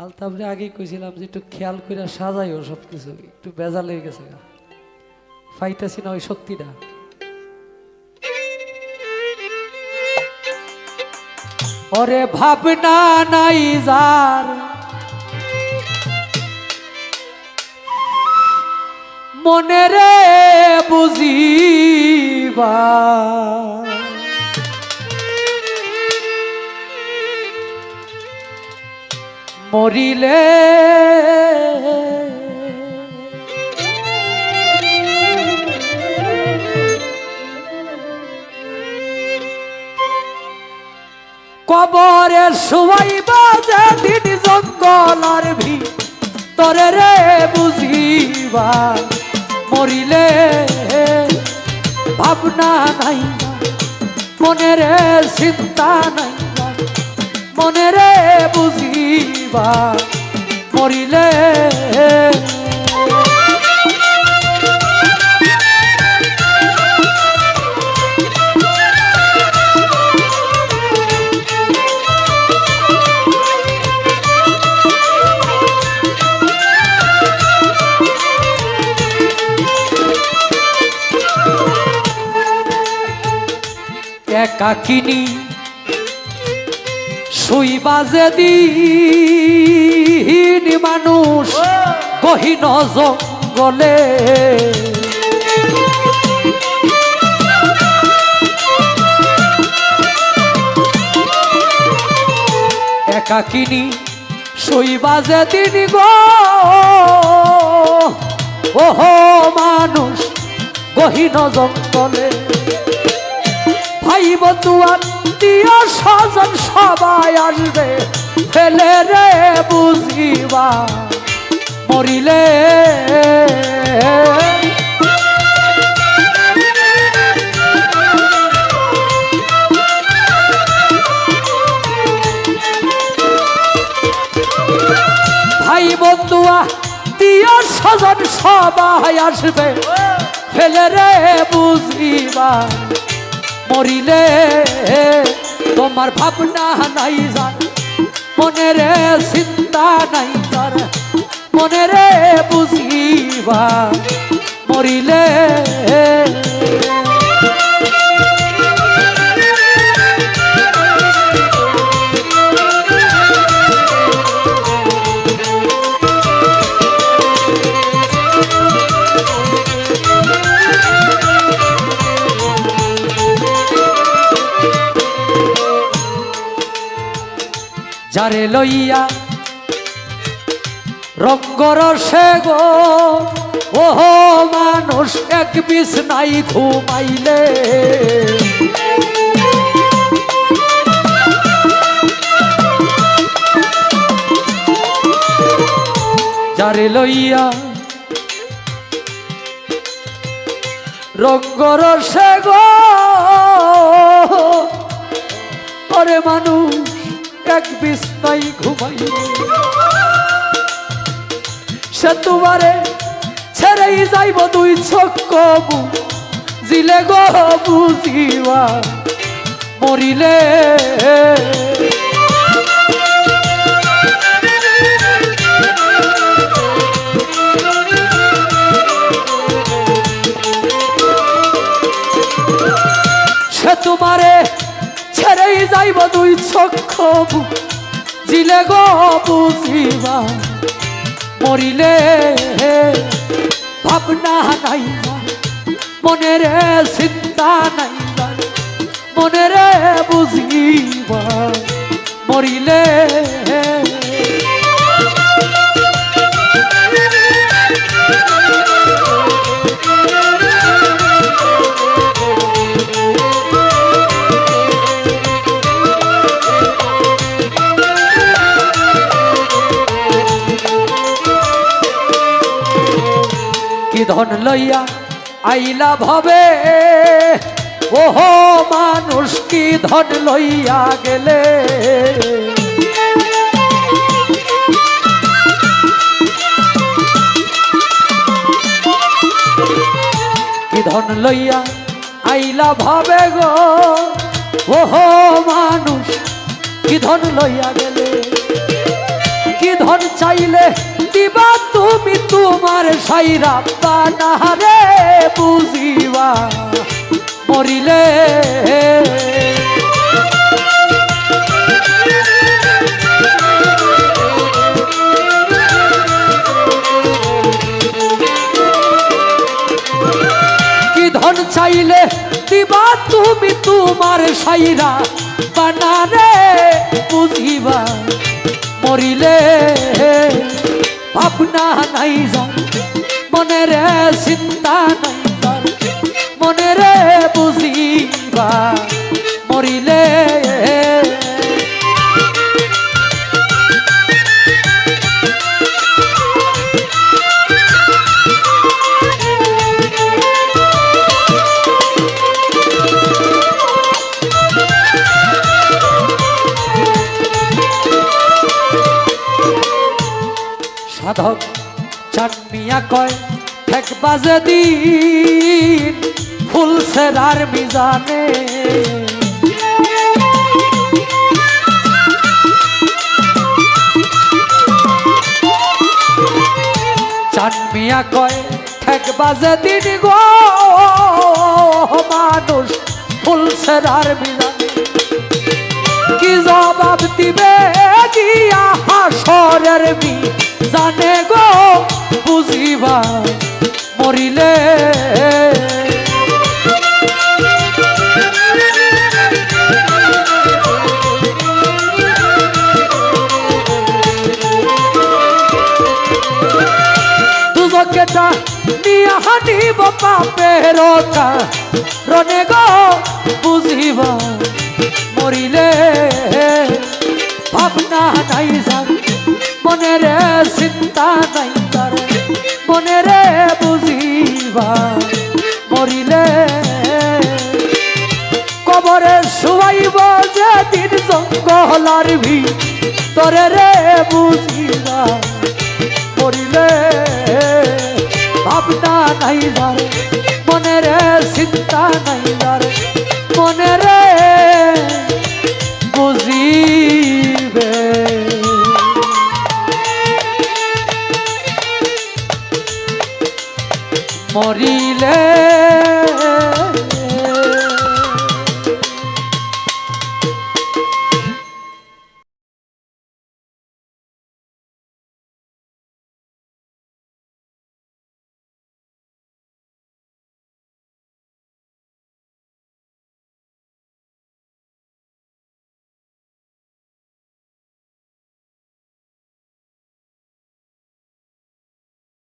আলতাবরে আগেই কইছিলাম যে একটু খেয়াল করে সাজাইও সব কিছু, একটু বেজাল লেগে গেছে, পাইতেছি না ওই শক্তিটা। ওরে ভাবনা নাই যার মনে রে বুঝিবা, মরিলে কবরে শুয়াইবা যেদিন জঙ্গল আর ভিতরে রে বুঝিবা, মরিলে ভাবনা নাই মনে রে চিন্তা নাই মনে রে বুঝিবা, মরিলে একাকিনী শুইবা যেদিন মানুষ গহীন জঙ্গলে, একাকিনী শুইবা যেদিন গো ওহো মানুষ গহীন জঙ্গলে, ভাই বন্ধু আত্মীয় স্বজন সবাই আসবে ফেলে রে বুঝিবা, মরিলে ভাই বন্ধু আত্মীয় স্বজন সবাই আসবে ফেলে রে বুঝিবা, মরিলে তোমার ভাবনা নাই জান মনে রে চিন্তা নাই তার মনে রে বুঝিবা, মরিলে যারে লইয়া রঙ্গরসে গো ওহো মানুষ এক বিছনাই ঘুমাইলে, যারে লইয়া রঙ্গরসে গো ওরে মানুষ এক বিছনাই ঘুমাইলে, সে তোমারে ছেড়েই যাইব দুই চোখ জিলে গো বুঝিবা, মরিলে সে তোমারে ছেড়েই যাইব দুই চোখ জিলে গো বুঝিবা, মরিলে ভাবনা নাই মনে রে চিন্তা নাই মনে রে বুঝিবা, মরিলে কি ধন লইয়া আইলা ভবে ওহো মানুষ কি ধন লইয়া গেলে, কি ধন লইয়া আইলা ভবে গো ওহো মানুষ কি ধন লইয়া গেলে, কি ধন চাইলে দিবা তুমি তোমার সাইরা বানারে বুঝিবা মরিলে কি ধন চাইলে দিবা তুমি তোমার সাইরা বানারে বুঝিবা মরিলে ভাবনা নাই যান মনে রে চিন্তা নাই যান মনে রে বুঝিবা মরিলে সাধক চানমিয়া কয় ঠেক বাজে দিন ফুলছে আর মিজানে চানমিয়া কয় ঠেক বাজে দিন গো মানুষ ফুলছে আর মিজানে কি জবাব দিবে গিয়া হাসরের জানে গো বুঝিবা মরিলে দুজকেটা নিয়া হানিব পাপের রনে গো বুঝিবা মরিলে ভাবনা নাই যান মনে রে চিন্তা নাই তার মনে রে বুঝিবা মরিলে কবরে শুয়াইব যেদিন জঙ্গলার ভিতরে রে বুঝিবা মরিলে ভাবনা নাই যার মনে রে চিন্তা নাই যার মনে রে